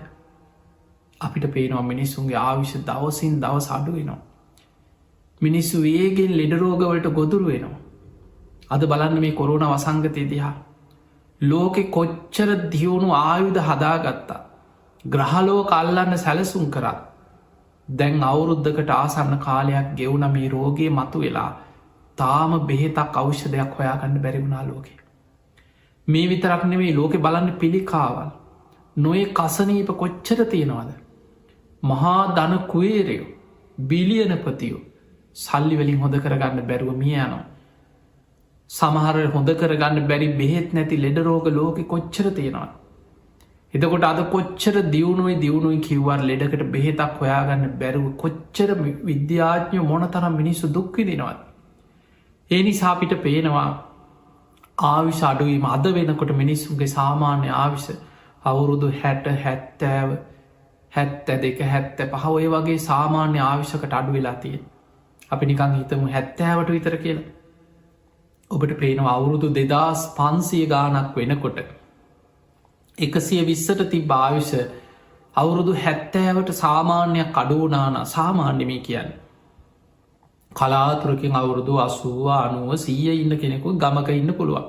අපිට පේනවා මිනිස්සුන්ගේ ආවිශ දවසින් දවස අඩු වෙනවා. මිනිස්සු වේගෙන් ලෙඩරෝගවලට ගොදුරු වෙනවා. අද බලන්න මේ කොරෝන වසංගතය දිහා ලෝකෙ කොච්චර දියුණු ආයුධ හදාගත්තා ග්‍රහලෝ කල්ලන්න සැලසුම් කරත් දැන් අවුරුද්ධකට ආසන්න කාලයක් ගෙවුන මේ රෝගයේ මතු වෙලා තාම බෙහෙතක් අවශ්‍යදයක් හොයාගන්න බැරිවුණා ලෝකෙ. මේ විතරක් නෙවෙයි ලෝකෙ බලන්න පිළිකාවල් නොේ කසනීප කොච්චර තියෙනවාද. මහා දන කුවේරයෝ බිලියනපතියෝ සල්ලිවලින් හොඳ කරගන්න බැරුව මිය යනවා. සමහර හොඳ කරගන්න බැරි බෙහෙත් නැති ලෙඩ රෝග ලෝකෙ කොච්චර තියෙනවා. එතකොට අද කොච්චර දියුණුයි කිව්වර් ලෙඩකට බෙහෙතක් හොයාගන්න බැරුව කොච්චර විද්‍යාඥ මොන තරම් මිනිස්සු දුක්විදිනවත්. ඒ නිසාපිට පේනවා ආවිශ අඩුවීම අද වෙනකොට මිනිස්සුන්ගේ සාමාන්‍ය ආවිශ අවුරුදු 60 ඔය වගේ සාමාන්‍ය ආවිශකට අඩු වෙලා තිය. අපි නිකං හිතමු 70ට විතර කියලා. ඔබට පේනවා අවුරුදු 2500 ගානක් වෙනකොට 120ට තිබ ආවිශ අවුරුදු 70ට සාමාන්‍යයක් අඩුවනාන සාමාන්‍යමී කියන්න. කලාතුරකින් අවුරුදු 80 ඉන්න කෙනෙකු ගමක ඉන්න පුළුවන්.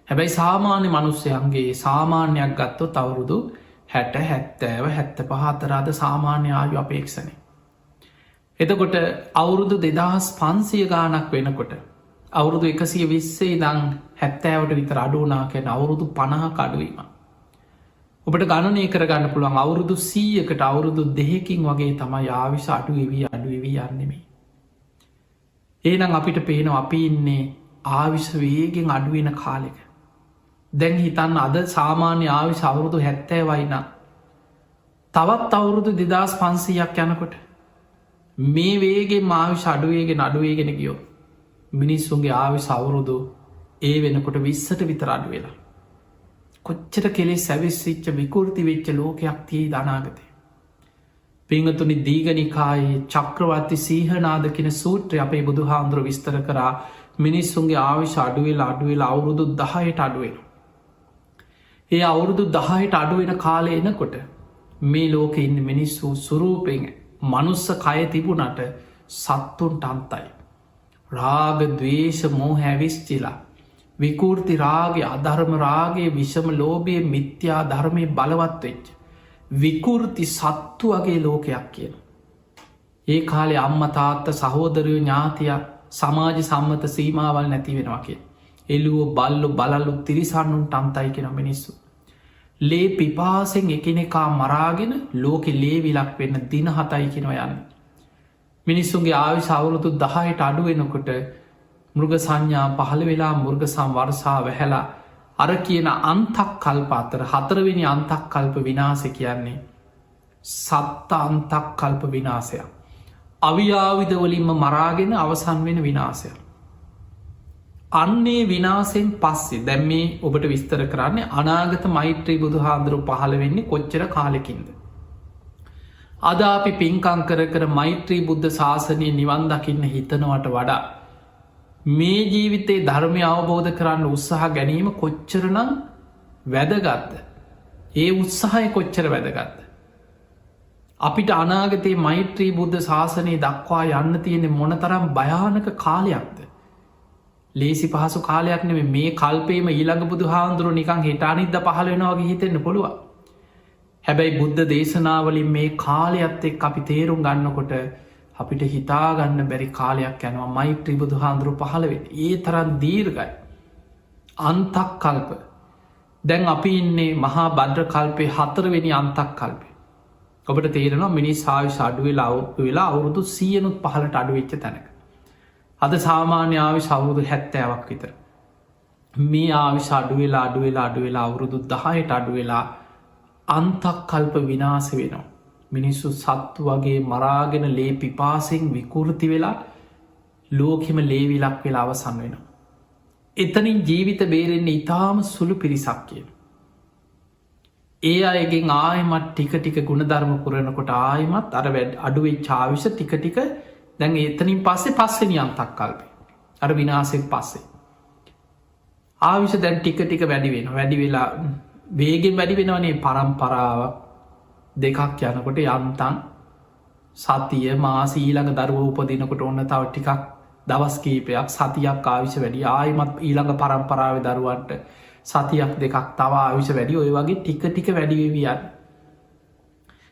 හැබැයි සාමාන්‍ය මනුස්සයන්ගේ සාමාන්‍යයක් ගත්තොත් අවුරුදු 60 සාමාන්‍ය ආයු අපේක්ෂණය. එතකොට අවුරුදු 2500 ගානක් වෙනකොට අවුරුදු 120 ඉදං 70ට විතර අඩුවනා කැන අවුරුදු 50 අඩුවීම. ඔබට ගණනය කරගන්න පුළුවන් අවුරුදු 100කට අවුරුදු 2කින් වගේ තමයි ආවිශ අඩුවවී යන්නෙමේ. ඒනම් අපිට පේනවා අපි ඉන්නේ ආවිශ වේගෙන් අඩුවෙන කාලෙක. දැන් හිතන්න අද සාමාන්‍ය ආවිශ අවුරුදු 70 වයින තවත් අවුරුදු 2500ක් යනකොට මේ වේගේ ආවිශ අඩුවේගෙන අඩුවේගෙන ගියෝ මිනිස්සුන්ගේ ආවිශ අවුරුදු ඒ වෙනකොට 20ට විතර අඩු වෙලා කොච්චර කෙලෙ සැවිස්සිච්ච විකෘති වෙච්ච ලෝකයක් තියේ දනාගතය. පිංහතුනි දීගනිකායේ චක්‍රවර්ති සීහනාද කෙන සූත්‍රය අපේ බුදු හාමුදුරුව විස්තර කරා මිනිස්සුන්ගේ ආවිශ අඩුවෙලා අඩුවෙලා අවුරුදු 10ට අඩුවෙන. ඒ අවුරුදු 10ට අඩුවෙන කාලය එනකොට මේ ලෝක ඉන්න මිනිස්සු සුරූපෙන් මනුස්ස කය තිබුණට සත්තුන්ට අන්තයි. රාග දවේශ මෝහ ඇවිස්චිලා විකෘති රාගේ අධර්ම රාගේ විෂම ලෝබය මිත්‍යා ධර්මය බලවත් වෙච්ච. විකෘති සත්තු වගේ ලෝකයක් කියන. ඒ කාලේ අම්ම තාත්ත සහෝදරයෝ ඥාතියක් සමාජ සම්මත සීමාවල් නැති වෙනවා කිය. එල්ලුව බල්ලු බලල්ලු තිරිසන්නුන්ට අන්තයි කෙන මිනිස්සු. ලේ පිපාසෙන් එකනෙකා මරාගෙන ලෝකෙ ලේවිලක් වෙන්න දින 7යි කෙනව යන්න. මිනිස්සුන්ගේ ආවි සවුරුදු 10ට අඩුවෙනකොට මෘග සංඥා පහළ වෙලා මුර්ග සංවර්සා වැහැලා අර කියන අන්තක් කල්ප අතර 4වෙනි අන්තක් කල්ප විනාස කියන්නේ සත්ත අන්තක් කල්ප විනාසයක්. අවියාවිදවලින්ම මරාගෙන අවසන් වෙන විනාසයක්. අන්නේ විනාසෙන් පස්සේ දැම් මේ ඔබට විස්තර කරන්නේ අනාගත මෛත්‍රී බුදු හාන්දුරු පහළ වෙන්නේ කොච්චර කාලෙකින්ද. අද අපි පින්කං කර මෛත්‍රී බුද්ධ ශාසනය නිවන් දකින්න හිතනවට වඩා මේ ජීවිතයේ ධර්මය අවබෝධ කරන්න උත්සාහ ගැනීම කොච්චරනම් වැදගත්ද. ඒ උත්සාහය කොච්චර වැදගත්ද. අපිට අනාගතයේ මෛත්‍රී බුද්ධ ශාසනය දක්වා යන්න තියෙන මොනතරම් භයානක කාලයක්ද. ලේසි පහසු කාලයක් නෙම මේ කල්පේම ඊළඟ බුදු හාන්දුරු නිකං හිටානිද්ද පහල වෙනවාගේ හිතෙන්න්න පුළුව. හැබැයි බුද්ධ දේශනාවලින් මේ කාලයක්ත් එක් අපි තේරුම් ගන්නකොට අපිට හිතාගන්න බැරි කාලයක් යනවා මෛත්‍රී බුදු හාන්දුරු පහළවෙන් ඒ තරන් දීර්ගයි. අන්තක් කල්ප දැන් අපි ඉන්නේ මහා බද්‍ර කල්පය 4වෙනි අන්තක් කල්පය. ඔබට තේරෙනවා මිනිස් ආවිශ අඩුවෙලා අවුරුදු වෙලා අවුරුදු 100නුත් පහලට අඩුවෙච්ච තැනක. අද සාමාන්‍ය ආවිශ අවුරුදු 70ක් විතර. මේ ආවිශ අඩුවෙලා අඩුවෙලා අඩුවෙලා අවුරුදු 10ට අඩුවෙලා අන්තක් කල්ප විනාස වෙනවා. මිනිස්සු සත්තු වගේ මරාගෙන ලේ පිපාසෙන් විකෘති වෙලා ලෝකෙම ලේවිලක් වෙලා අවසන් වෙනවා. එතනින් ජීවිත බේරෙන්නේ ඉතාම සුළු පිරිසක් කියන. ඒ අයගෙන් ආයමත් ටික ගුණධර්ම පුරණකොට ආයමත් අර වැඩ අඩුවේ චාවිෂ ටික දැන් එතනින් පස්සේ පස්සෙන අන්තක් කල්පේ අර විනාසෙක් පස්සේ. ආවිෂ දැන් ටික වැඩි වෙන වැඩි වෙලා වේගෙන් වැඩි වෙනවනේ පරම්පරාව දෙකක් යනකොට යන්තන් සතිය මාස ඊළඟ දරුව උපදිනකොට ඔන්න තව ටිකක් දවස් කීපයක් සතියක් ආවිශ වැඩි ආයමත් ඊළඟ පරම්පරාව දරුවන්ට සතියක් දෙකක් තව ආවිශ වැඩි ඔය වගේ ටික වැඩිවවියන්.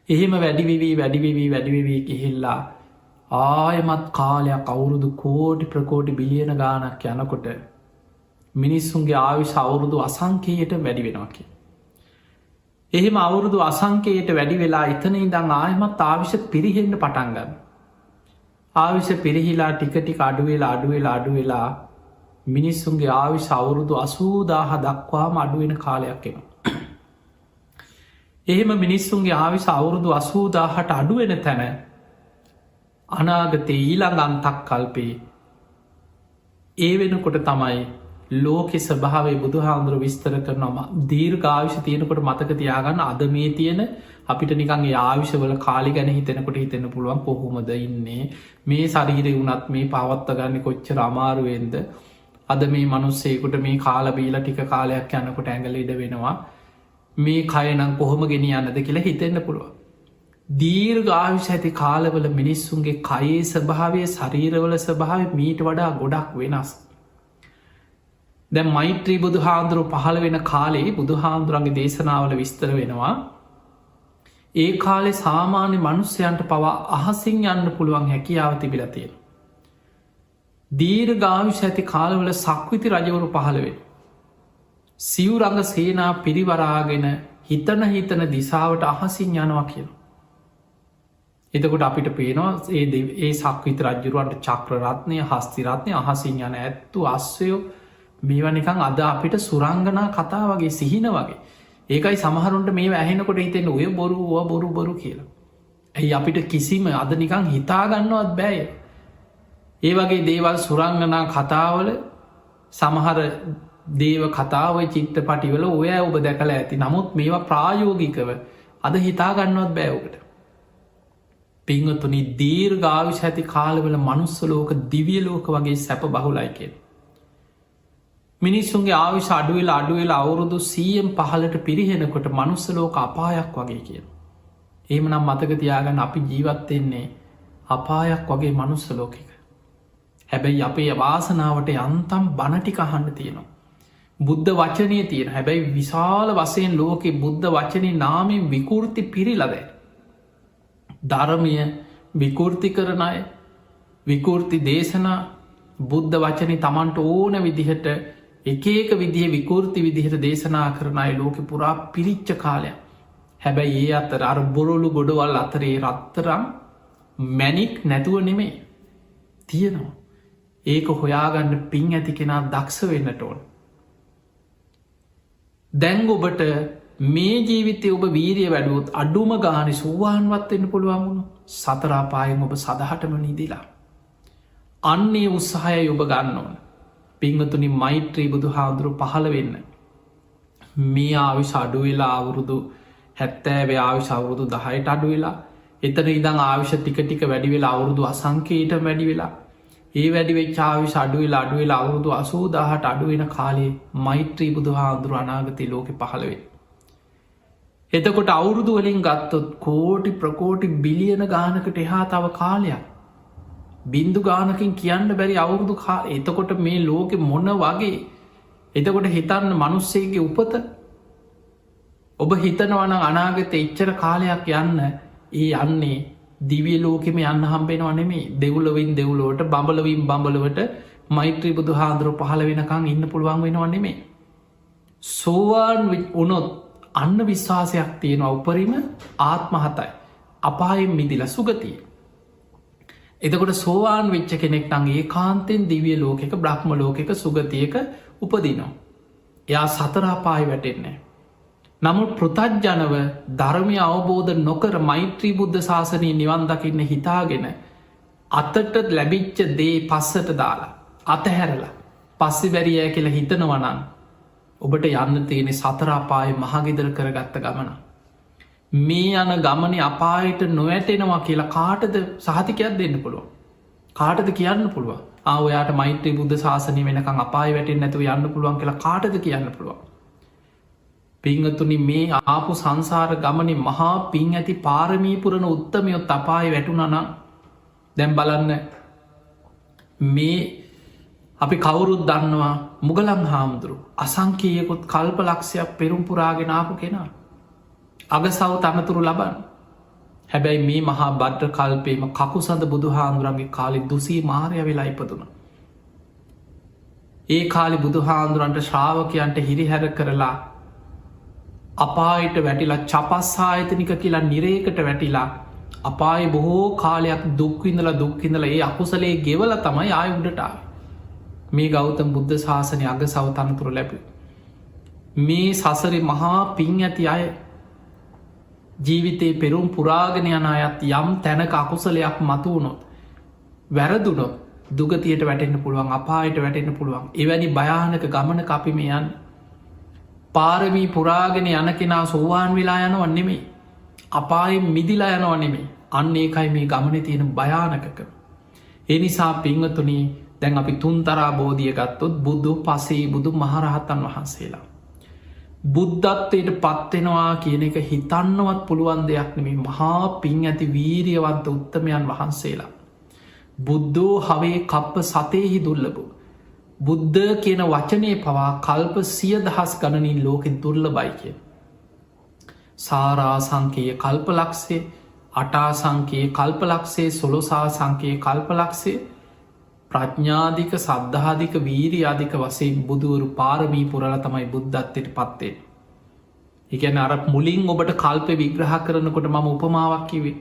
එහෙම වැඩිවී ගිහිල්ලා ආයමත් කාලයක් අවුරුදු කෝටි ප්‍රකෝටි බිලියන ගානක් යනකොට මිනිස්සුන්ගේ ආවිශ අවුරුදු අසංකයට වැඩි වෙනවා කිය. එහෙම අවුරුදු අසංකයට වැඩි වෙලා එතන ඉඳං ආයමත් ආවිෂ පිරිහෙන්න පටන්ගන්න. ආවිෂ පිරිහිලා ටික අඩුවෙලා මිනිස්සුන්ගේ ආවිශ අවුරුදු 80,000 දක්වාම අඩුවෙන කාලයක් එනවා. එහෙම මිනිස්සුන්ගේ ආවිශ අවුරුදු 80,000ට අඩුවෙන තැන අනාගතයේ ඊළඟ අන්තක් කල්පේ ඒ වෙනකොට තමයි ලෝකෙ ස්භාවේ බුදු හාමුදුරුව විස්තර කරනවා දීර්ඝාවිෂ තියෙනකොට මතක තියාගන්න අද මේ තියෙන අපිට නිකන්ගේ ආවිශවල කාලි ගැන හිතෙනකොට හිතෙන්න පුළුවන් කොහොමද ඉන්නේ මේ ශරීරය වුණත් මේ පවත්ත ගන්න කොච්චර අමාරුවෙන්ද අද මේ මනුස්සේකුට මේ කාලබීල ටික කාලයක් යනකොට ඇඟල ඉඩ වෙනවා මේ කයනම් කොහොම ගෙනියන්නද කියලා හිතෙන්න පුළුවන්. දීර්ඝාවිෂ ඇති කාලවල මිනිස්සුන්ගේ කයේ ස්භාවය ශරීරවල ස්භාව මීට වඩා ගොඩක් වෙනස්. දැ මෛත්‍රී බුදු හාන්දුරුව පහළ වෙන කාලේ බුදු හාමුදුරන්ගේ දේශනාවල විස්තර වෙනවා ඒ කාලෙ සාමාන්‍ය මනුස්්‍යයන්ට පවා අහසින් යන්න පුළුවන් හැකියාව තිබිලතියෙන. දීර්ඝාවිෂ ඇති කාලවල සක්විති රජවරු පහළවෙන. සිව්රඟ සේනා පිරිවරාගෙන හිතන දිසාවට අහසින් යනවා කියන. එතකොට අපිට පේනවා ඒ සක්විත රජරුවන්ට චක්‍රරත්නය හස්තිරත්නය අහසින් යන ඇත්තු අස්වයෝ මේවනිකං අද අපිට සුරංගනා කතා වගේ සිහින වගේ ඒකයි සමහරුන්ට මේ ඇහෙනකොට හිතෙන ඔය බොරු කියලා. ඇයි අපිට කිසිම අද නිකං හිතාගන්නවත් බෑය. ඒ වගේ දේවල් සුරංගනා කතාවල සමහර දේව කතාව චිත්ත පටිවල ඔය ඔබ දැකළ ඇති නමුත් මේවා ප්‍රායෝගිකව අද හිතාගන්නවත් බෑවකට. පිංහතුනි දීර්ඝායුෂ ඇති කාලවල මනුස්සලෝක දිවිය ලෝක වගේ සැප බහුලයිකෙන්. මිනිස්සුන්ගේ ආවිශ අඩුවෙලා අවුරුදු 100 15ට පිරිහෙනකොට මනුස්සලෝක අපායක් වගේ කියන. එහෙමනම් මතක තියාගන්න අපි ජීවත්වෙන්නේ අපායක් වගේ මනුස්සලෝකක. හැබැයි අපේ වාසනාවට යන්තම් බණටික අහන්න තියෙනවා. බුද්ධ වචනය තියෙන හැබැයි විශාල වසයෙන් ලෝකෙ බුද්ධ වචනය නාමෙන් විකෘති පිරිලද. ධර්මය විකෘති කරන අය විකෘති දේශනා බුද්ධ වචනය තමන්ට ඕන විදිහට එකක විදිහ විකෘති විදිහට දේශනා කරන අය ලෝකෙ පුරා පිරිච්ච කාලයක්. හැබැයි ඒ අතර අර බොරොලු ගොඩවල් අතරේ රත්තරම් මැනික් නැතුව නෙමේ තියෙනවා. ඒක හොයාගන්න පින් ඇති කෙනා දක්ෂ වෙන්නට ඕන. දැංග ඔබට මේ ජීවිතය ඔබ වීරිය වැඩුවොත් අඩුම ගානි සුවාන්වත්වෙන්න පුළුවන්ගුණු සතරාපායෙන් ඔබ සදහටම නිදිලා. අන්නේ උත්සාහය ඔබ ගන්න ඕන. පිංහතුනි මෛත්‍රී බුදු හාදුරු පහළ වෙන්න. මේ ආවිශ අඩුවෙලා අවුරුදු 70 ආවිශ අවුරුදු 10ට අඩුවෙලා එතන ඉදං ආවිශ ටික වැඩිවෙලා අවුරුදු අසංකේට වැඩි වෙලා ඒ වැඩිවෙච් ආවිශ අඩුවෙලා අවුරුදු 80,000ට අඩුවෙන කාලේ මෛත්‍රී බුදු හාදුරු අනාගතය ලෝකෙ පහළවෙේ. එතකොට අවුරුදු වලින් ගත්තොත් කෝටි ප්‍රකෝටි බිලියන ගානකට එහා තව කාලයක් බින්දු ගානකින් කියන්න බැරි අවුරුදු එතකොට මේ ලෝකෙ මොන වගේ එතකොට හිතන්න මනුස්සේගේ උපත ඔබ හිතනවන අනාගත එච්චර කාලයක් යන්න ඒ යන්නේ දිවිය ලෝකෙම යන්න හම්බෙනවා නෙමේ දෙවුලවින් දෙවුලුවට බඹලවින් බඹලවට මෛත්‍රී බුදු හාන්දුරුව පහළ වෙනකං ඉන්න පුළුවන් වෙනවා නෙමේ. සෝවාන් උනොත් අන්න විශ්වාසයක් තියෙනවා උපරිම ආත්මහතයි අපායෙන් මිදිල සුගතිය. එතකොට සෝවාන් වෙච්ච කෙනෙක් නං ඒ කාන්තෙන් දිවිය ලෝකෙක බ්‍රහ්ම ලෝකෙක සුගතියක උපදිනවා. එයා සතරාපායි වැටෙන්නේ. නමුත් පෘතජ්ජනව ධර්මය අවබෝධ නොකර මෛත්‍රී බුද්ධ ශාසනය නිවන් දකින්න හිතාගෙන අතට ලැබිච්ච දේ පස්සට දාලා අතහැරලා පස්සෙ බැරියය කියලා හිතනවනන් ඔබට යන්න තියෙනෙ සතරාපාය මහගෙදර කරගත්ත ගමන. මේ යන ගමන අපායට නොවැටෙනවා කියලා කාටද සහතිකයක් දෙන්න පුළුව. කාටද කියන්න පුළුව ආවයාට මෛත්‍රී බුද්ධ ශාසනය වෙනකං අපාය වැටෙන් නැතුව යන්න පුළුවන් කියලා කාටද කියන්න පුළුවන්. පිංහතුනි මේ ආපු සංසාර ගමන මහා පින් ඇති පාරමීපුරණ උත්තමයොත් අපාය වැටුනනම් දැම් බලන්න මේ අපි කවුරුත් දන්නවා මුගලන් හාමුදුරු අසංකයකුත් කල්ප ලක්ෂයක් පෙරුම් පුරාගෙනාපු කෙනා අගසව් තනතුරු ලබන්. හැබැයි මේ මහා බද්්‍ර කල්පේම කකු සඳ බුදු හාමුදුරන්ගේ කාලි දුසී මාරය වෙලා ඉපදුන. ඒ කාලි බුදු හාමුදුරන්ට ශ්‍රාවකයන්ට හිරිහැර කරලා අපායට වැටිලා චපස්සායතනික කියලා නිරේකට වැටිලා අපාය බොහෝ කාලයක් දුක්විඳල ඒ අකුසලේ ගෙවල තමයි ආය උඩටා මේ ගෞතම් බුද්ධ ශාසනය අග සවතනතුරු ලැබ. මේ සසරි මහා පින් ඇති අය ජීවිතේ පෙරුම් පුරාගෙන යන අයත් යම් තැනක අකුසලයක් මතු වුණොත් වැරදුනොත් දුගතියට වැටෙන්න්න පුළුවන් අපායට වැටෙන්න්න පුළුවන් එවැනි භයානක ගමන අපි මේ යන් පාරමී පුරාගෙන යන කෙනා සෝවාන් වෙලා යනව නෙමේ අපායෙන් මිදිලා යනව නෙමේ අන්න ඒකයි මේ ගමන තියෙන භයානකක. ඒ නිසා පිංහතුනී දැන් අපි තුන්තරා බෝධිය ගත්තොත් බුදු පසේ බුදු මහරහතන් වහන්සේලා. බුද්ධත්වයට පත්වෙනවා කියන එක හිතන්නවත් පුළුවන් දෙයක් නෙමේ මහා පින් ඇති වීරියවන්ත උත්තමයන් වහන්සේලා. බුද්ධෝ හවේ කප්ප සතයෙහි දුර්ලබෝ. බුද්ධ කියන වචනය පවා කල්ප 100,000 ගණනින් ලෝකෙන් දුර්ලබයි කිය. සාරා සංකයේ කල්පලක්ෂේ අටා සංකයේ කල්පලක්ෂේ සොලොසා සංකයේ කල්පලක්ෂේ ප්‍රඥාධික සද්ධාධික වීරියාධික වසයෙන් බුදුවරු පාරමී පුරල තමයි බුද්ධත්වයට පත්වේ. එකන අර මුලින් ඔබට කල්ප විග්‍රහ කරනකොට මම උපමාවක් කිවේ.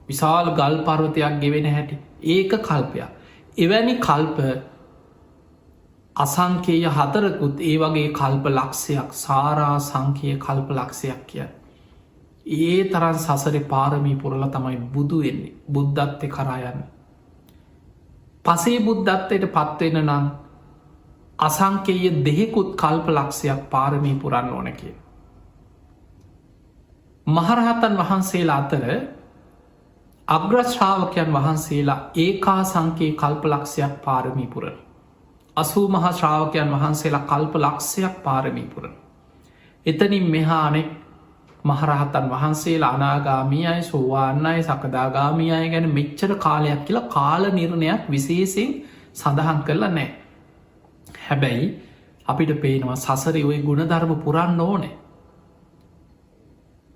විශාල් ගල් පර්වතයක් ගෙවෙන හැටි ඒක කල්පයක්. එවැනි කල්ප අසංකේය 4කුත් ඒ වගේ කල්ප ලක්ෂයක් සාරා සංකය කල්ප ලක්ෂයක් කිය. ඒ තරන් සසර පාරමී පුරල තමයි බුදු වෙන්නේ බුද්ධත්වය කරායන්න. පසේ බුද්ධත්වයට පත්වෙන නම් අසංකේය දෙහෙකුත් කල්ප ලක්ෂයක් පාරමී පුරන්න ඕන කිය. මහරහතන් වහන්සේලා අතර අග්‍රශ්‍රාවකයන් වහන්සේලා ඒකා සංකේ කල්ප ලක්ෂයක් පාරමීපුරණ. 80 මහා ශ්‍රාවකයන් වහන්සේලා කල්ප ලක්ෂයක් පාරමීපුරණ. එතනින් මෙහානෙක් මහරහතන් වහන්සේලා අනාගාමී අය සෝවාන් අය සකදාගාමී අය ගැන මෙච්චර කාලයක් කියලා කාල නිර්ණයක් විශේෂයෙන් සඳහන් කරලා නෑ. හැබැයි අපිට පේනවා සසරි ඔය ගුණධර්ම පුරන්න ඕනේ.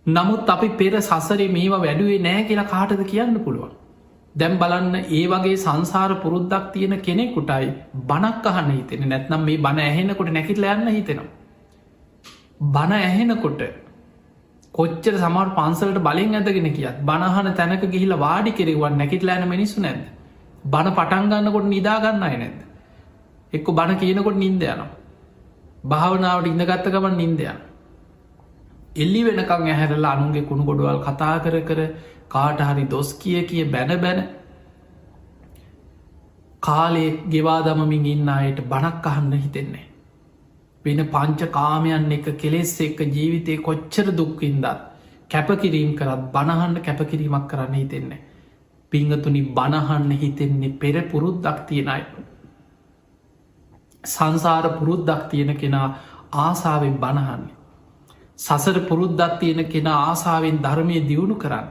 නමුත් අපි පෙර සසරේ මේවා වැඩුවේ නෑ කියලා කාටද කියන්න පුළුවන්. දැම් බලන්න ඒ වගේ සංසාර පුරුද්දක් තියෙන කෙනෙකුටයි බණක් අහන්න හිතෙන නැත්නම් මේ බණ ඇහෙනකොට නැකිටල යන්න හිතෙනවා. බණ ඇහෙනකොට කොච්චර සමර පන්සලට බලින් ඇදගෙන කියත් බණහන තැනක ගිහිල වාඩි කෙරෙවන් නැකිටල යන මිනිස්සු නැද. බණ පටන්ගන්නකොට නිදාගන්න අය නැද. එක්ක බණ කියනකොට නින්ද යනවා. භාවනාවට ඉඳගත්ත ගමන් නින්දයන්. එල්ලි වෙනකං ඇහැරලා අනුන්ගේ කුණු ගොඩවල් කතා කර කර කාට හරි දොස් කිය බැන බැන කාලේ ගෙවා දමමින් ඉන්න අයට බණක් අහන්න හිතෙන්නේ. වෙන පංච කාමයන් එක කෙලෙස් එක්ක ජීවිතය කොච්චර දුක්වින්දත් කැපකිරීම් කරත් බණහන්න කැපකිරීමක් කරන්න හිතෙන්නේ. පිංහතුනි බණහන්න හිතෙන්නේ පෙර පුරුද්දක් තියෙනයි. සංසාර පුරුද්දක් තියෙන කෙනා ආසාාවෙන් බණහන්නේ. සසර පුරුද්දක් තියෙන කෙනා ආසාාවෙන් ධර්මය දියුණු කරන්න.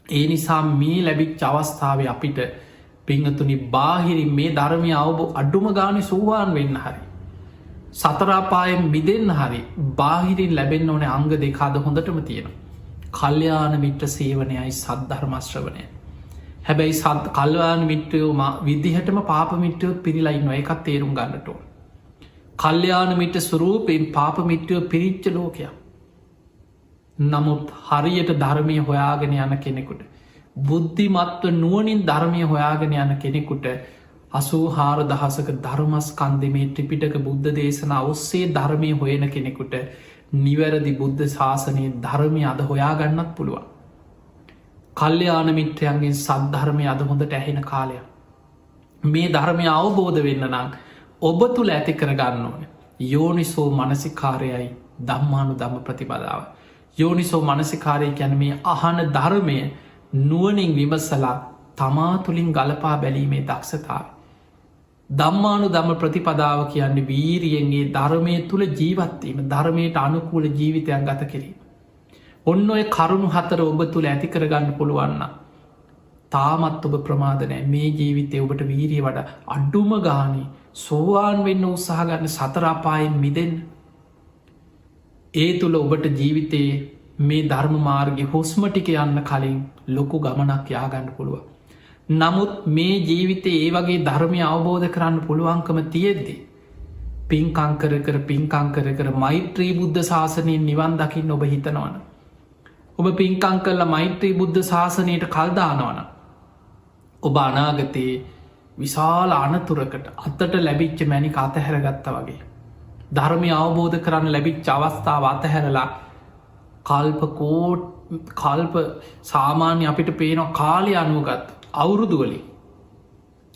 ඒ නිසා මේ ලැබිච් අවස්ථාව අපිට පිංහතුනි බාහිරින් මේ ධර්මය අවබ අඩුම ගානි සූවාන් වෙන්න හරි. සතරාපායෙන් මිදෙන් හරි බාහිරින් ලැබෙන් ඕන අංග දෙකාද හොඳටම තියෙනවා. කල්්‍යයාන මිට්‍ර සේවනයයි සද්ධර්මශ්‍රවනය. හැබැයි සත් කල්වාන මිට්‍රයෝ විදිහටම පාපමිට්‍රයොත් පිරිලයින්න එකත් තේරුම් ගන්නටෝ. කල්්‍යයාන මිට සුරූපයෙන් පාපමිට්‍රයෝ පිරිච්ච ලෝකයක්. නමුත් හරියට ධර්මය හොයාගෙන යන කෙනෙකුට බුද්ධිමත්ව නුවනින් ධර්මය හොයාගෙන යන කෙනෙකුට 84 දහසක ධර්මස්කන්දමේ ත්‍රිපිටක බුද්ධ දේශනා ඔස්සේ ධර්මය හොයන කෙනෙකුට නිවැරදි බුද්ධ ශාසනයේ ධර්මය අද හොයාගන්නත් පුළුවන්. කල්්‍යයාන මිත්‍රයන්ගෙන් සද්ධර්මය අද හොඳට ඇහෙන කාලයක්. මේ ධර්මය අවබෝධ වෙන්න නම් ඔබ තුළ ඇති කරගන්න ඕන යෝනිසෝ මනසිකාරයයි දම්මානු දම්ම ප්‍රතිබදාව. යෝනිසෝ මනසිකාරය ගැන මේ අහන ධර්මය නුවනින් විමසලා තමා තුළින් ගලපා බැලීමේ දක්ෂතාව. දම්මානු දම ප්‍රතිපදාව කියන්නේ වීරියෙන්ගේ ධර්මය තුළ ජීවත්වීම ධර්මයට අනුකූල ජීවිතයන් ගත කිරීම. ඔන්න ඔය කරුණු 4 ඔබ තුළ ඇති කරගන්න පුළුවන්න. තාමත් ඔබ ප්‍රමාදනෑ මේ ජීවිතය ඔබට වීරිය වඩ අඩුම ගානේ සෝවාන් වෙන්න උත්සාහගන්න සතරාපායෙන් මිදෙන්. ඒ තුළ ඔබට ජීවිතයේ මේ ධර්ම මාර්ගය හොස්මටික යන්න කලින් ලොකු ගමනක් යාගන්න පුළුව. නමුත් මේ ජීවිතය ඒ වගේ ධර්මය අවබෝධ කරන්න පුළුවන්කම තියෙද්දි. පින්කංකර කර පින්කංකර කර මෛත්‍රී බුද්ධ ශාසනයෙන් නිවන් දකිින් ඔබ හිතනවන. ඔබ පින්කං කරලා මෛත්‍රී බුද්ධ ශාසනයට කල්දානවන. ඔබ අනාගතයේ විශාල අනතුරකට අත්තට ලැබිච්ච මැනික අතහැරගත්ත වගේ. ධර්මය අවබෝධ කරන්න ලැබිච්ච අවස්ථාව අතහැරලා කල්ප සාමාන්‍ය අපිට පේනවා කාලය අනුවගත් අවුරුදුවලින්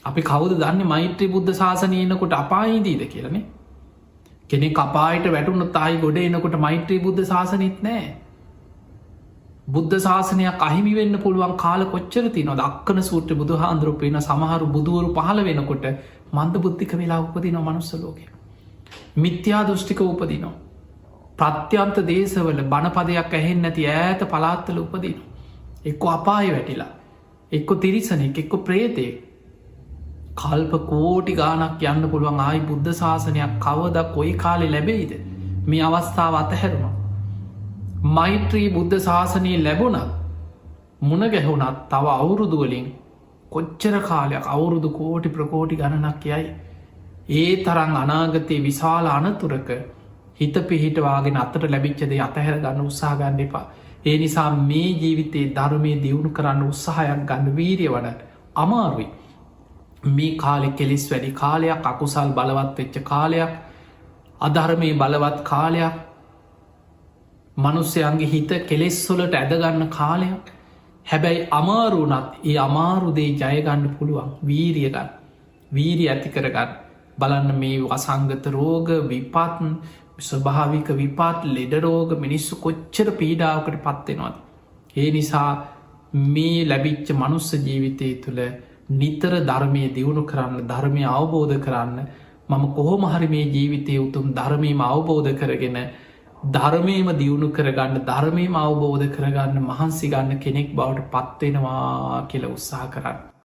අපි කවුද දන්න මෛත්‍රී බුද්ධ ශාසනයනකොට අපායිදීද කියලනේ. කෙනෙ කපායට වැටුන්න තායි ගොඩ එනකොට මෛත්‍රී බුද්ධ ශාසනත් නෑ. බුද්ධ ශාසනයක් අහිමි වෙන්න පුළුවන් කාල කොච්චර තියන දක්කන සූට්‍ර බුදු හාන්දුරපයන සමහරු බුදුවරු පහළ වෙනකොට මන්ද බුද්ධික වෙලා උපදින මනුස්ස ලෝකය. මිත්‍යා දෘෂ්ටික උපදිනවා. ප්‍රත්‍යන්ත දේශවල බණපදයක් ඇහෙන් නැති ඈත පලාත්තල උපදින. එක්කො අපාය වැටිලා. එක්කො තිරිසනෙක් එක්කො ප්‍රේතය. කල්ප කෝටි ගානක් යන්න පුළුවන් ආයි බුද්ධ ශාසනයක් කවද කොයි කාලෙ ලැබෙයිද මේ අවස්ථාව අතහැරුණා. මෛත්‍රී බුද්ධ ශාසනයේ ලැබුණත් මුණ ගැහුණත් තව අවුරුදුවලින් කොච්චර කාලයක් අවුරුදු කෝටි ප්‍රකෝටි ගණනක් යයි. ඒ තරං අනාගතයේ විශාල අනතුරක හිත පිහිටවාගෙන අතට ලැබිච්චද අතහැර ගන්න උත්සාහගන්න එපා. ඒ නිසා මේ ජීවිතයේ ධර්මය දියුණු කරන්න උත්සාහයක් ගන්න වීරිය වඩට අමාරුයි. මේ කාලෙ කෙලෙස් වැඩි කාලයක් අකුසල් බලවත් වෙච්ච කාලයක් අධර්මය බලවත් කාලයක් මනුස්සයන්ගේ හිත කෙලෙස්වොලට ඇදගන්න කාලයක්. හැබැයි අමාරුනත් ඒ අමාරුදේ ජයගන්න පුළුවන් වීරියගන්න වීරි ඇති කරගන්න බලන්න මේ වසංගත රෝග විපත්න් ස්වභාවික විපත් ලෙඩරෝග මිනිස්සු කොච්චර පීඩාවකට පත්වෙනවාද. ඒ නිසා මේ ලැබිච්ච මනුස්ස ජීවිතය තුළ නිතර ධර්මය දියුණු කරන්න ධර්මය අවබෝධ කරන්න මම කොහොමහරි මේ ජීවිතය උතුම් ධර්මීම අවබෝධ කරගෙන ධර්මයම දියුණු කරගන්න ධර්මයම අවබෝධ කරගන්න මහන්සි ගන්න කෙනෙක් බවට පත්වෙනවා කියල උත්සාහ කරන්න.